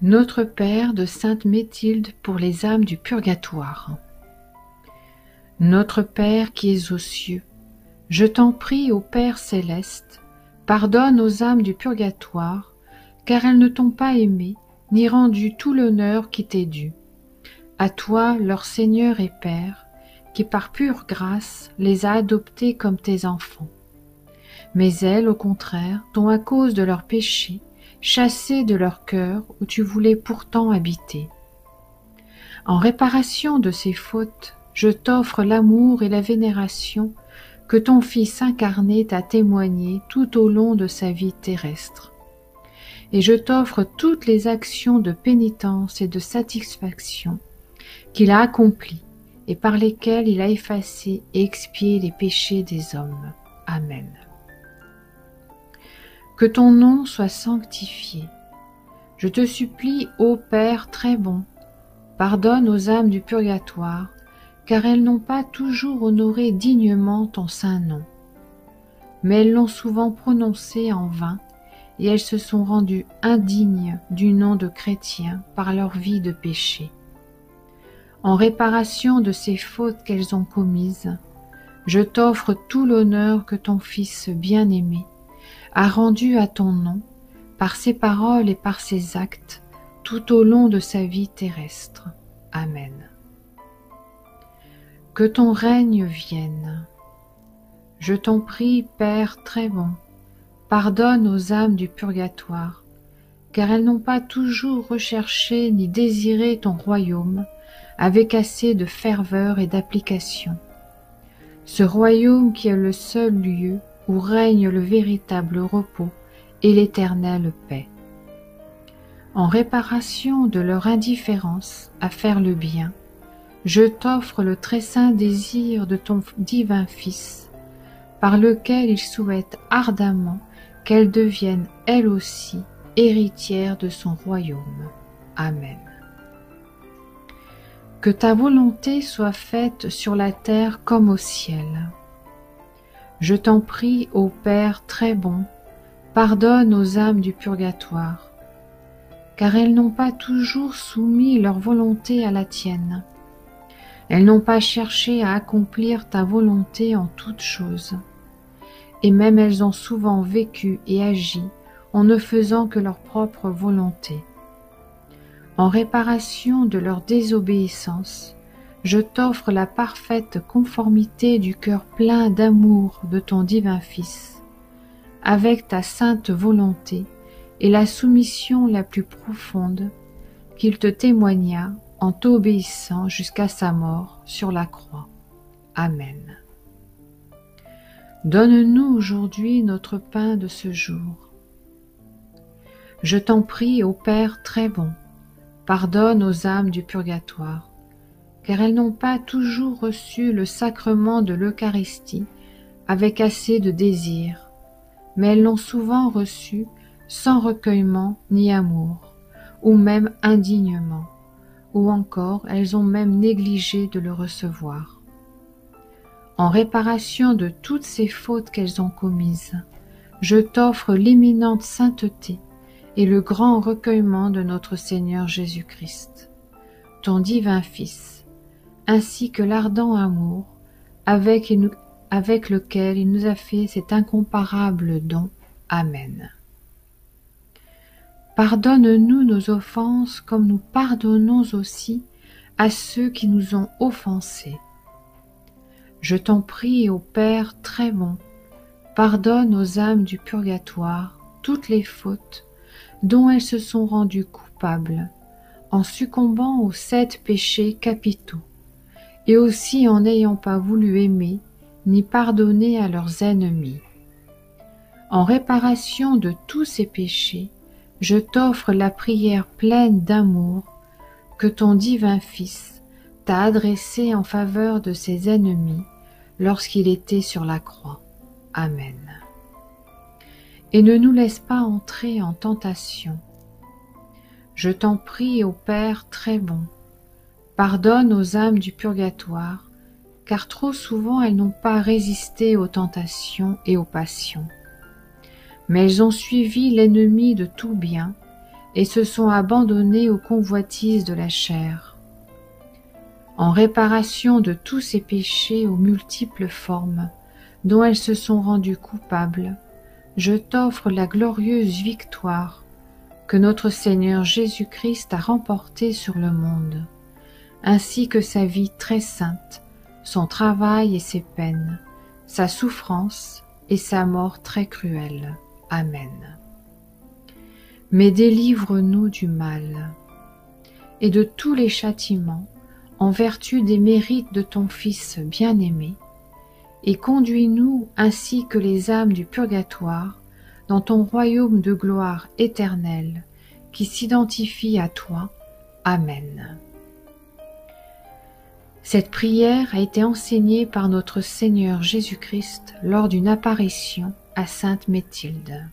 Notre Père de Sainte Méthilde pour les âmes du purgatoire. Notre Père qui es aux cieux, je t'en prie, ô Père céleste, pardonne aux âmes du purgatoire, car elles ne t'ont pas aimé, ni rendu tout l'honneur qui t'est dû. À toi, leur Seigneur et Père, qui par pure grâce les a adoptées comme tes enfants. Mais elles, au contraire, t'ont à cause de leurs péchés, chassé de leur cœur où tu voulais pourtant habiter. En réparation de ces fautes, je t'offre l'amour et la vénération que ton Fils incarné t'a témoigné tout au long de sa vie terrestre. Et je t'offre toutes les actions de pénitence et de satisfaction qu'il a accomplies et par lesquelles il a effacé et expié les péchés des hommes. Amen. Que ton nom soit sanctifié. Je te supplie, ô Père très bon, pardonne aux âmes du purgatoire, car elles n'ont pas toujours honoré dignement ton saint nom. Mais elles l'ont souvent prononcé en vain, et elles se sont rendues indignes du nom de chrétien par leur vie de péché. En réparation de ces fautes qu'elles ont commises, je t'offre tout l'honneur que ton Fils bien-aimé a rendu à ton nom, par ses paroles et par ses actes, tout au long de sa vie terrestre. Amen. Que ton règne vienne. Je t'en prie, Père très bon, pardonne aux âmes du purgatoire, car elles n'ont pas toujours recherché ni désiré ton royaume avec assez de ferveur et d'application. Ce royaume qui est le seul lieu où règne le véritable repos et l'éternelle paix. En réparation de leur indifférence à faire le bien, je t'offre le très saint désir de ton divin Fils, par lequel il souhaite ardemment qu'elle devienne elle aussi héritière de son royaume. Amen. Que ta volonté soit faite sur la terre comme au ciel. Je t'en prie, ô Père très bon, pardonne aux âmes du purgatoire, car elles n'ont pas toujours soumis leur volonté à la tienne. Elles n'ont pas cherché à accomplir ta volonté en toutes choses, et même elles ont souvent vécu et agi en ne faisant que leur propre volonté. En réparation de leur désobéissance, je t'offre la parfaite conformité du cœur plein d'amour de ton divin Fils, avec ta sainte volonté et la soumission la plus profonde qu'il te témoigna en t'obéissant jusqu'à sa mort sur la croix. Amen. Donne-nous aujourd'hui notre pain de ce jour. Je t'en prie, ô Père très bon, pardonne aux âmes du purgatoire, car elles n'ont pas toujours reçu le sacrement de l'Eucharistie avec assez de désir, mais elles l'ont souvent reçu sans recueillement ni amour, ou même indignement, ou encore elles ont même négligé de le recevoir. En réparation de toutes ces fautes qu'elles ont commises, je t'offre l'éminente sainteté et le grand recueillement de notre Seigneur Jésus-Christ, ton divin Fils, ainsi que l'ardent amour avec lequel il nous a fait cet incomparable don. Amen. Pardonne-nous nos offenses comme nous pardonnons aussi à ceux qui nous ont offensés. Je t'en prie, ô Père très bon, pardonne aux âmes du purgatoire toutes les fautes dont elles se sont rendues coupables en succombant aux 7 péchés capitaux, et aussi en n'ayant pas voulu aimer ni pardonner à leurs ennemis. En réparation de tous ces péchés, je t'offre la prière pleine d'amour que ton divin Fils t'a adressée en faveur de ses ennemis lorsqu'il était sur la croix. Amen. Et ne nous laisse pas entrer en tentation. Je t'en prie, ô Père très bon, pardonne aux âmes du purgatoire, car trop souvent elles n'ont pas résisté aux tentations et aux passions. Mais elles ont suivi l'ennemi de tout bien, et se sont abandonnés aux convoitises de la chair. En réparation de tous ces péchés aux multiples formes dont elles se sont rendues coupables, je t'offre la glorieuse victoire que notre Seigneur Jésus-Christ a remportée sur le monde, ainsi que sa vie très sainte, son travail et ses peines, sa souffrance et sa mort très cruelle. Amen. Mais délivre-nous du mal et de tous les châtiments en vertu des mérites de ton Fils bien-aimé, et conduis-nous ainsi que les âmes du purgatoire dans ton royaume de gloire éternelle qui s'identifie à toi. Amen. Cette prière a été enseignée par notre Seigneur Jésus-Christ lors d'une apparition à sainte Méthilde.